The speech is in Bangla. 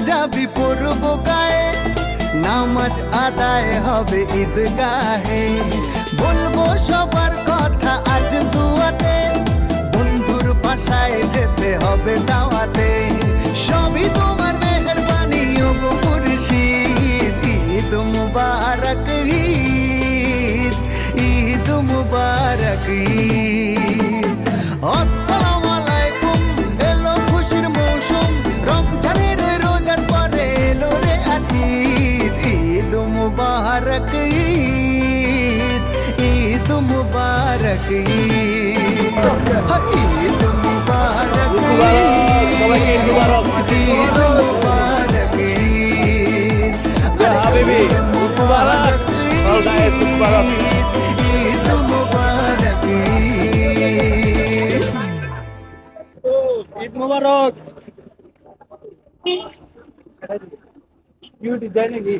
পাঞ্জাবি পরবো গায়ে, নামাজ আদায় হবে ঈদগাহে। বলবো সবার কথা আজ দুয়াতে, বন্ধুর বাসায় যেতে হবে দাওয়াতে। সবই তোমার মেহেরবানি ও গো মুর্শিদ। ঈদ মুবারক ঈদ, ঈদ মুবারক ঈদ। আসসালামু আলাইকুম, এলো খুশির মৌসুম, রমজানের রোজার পরে এলো রে আতিদ। ঈদ মুবারক ঈদ, ঈদ মুবারক ঈদ, ঈদ মুবারক ঈদ, সবাইকে ঈদ মুবারক। ঈদ মুবারক ঈদ, হাবিবি ঈদ মুবারক। All guys, ঈদ মুবারক। ঈদ মুবারক ঈদ। ঈদ মুবারক। ইউটি দেয় নাকি?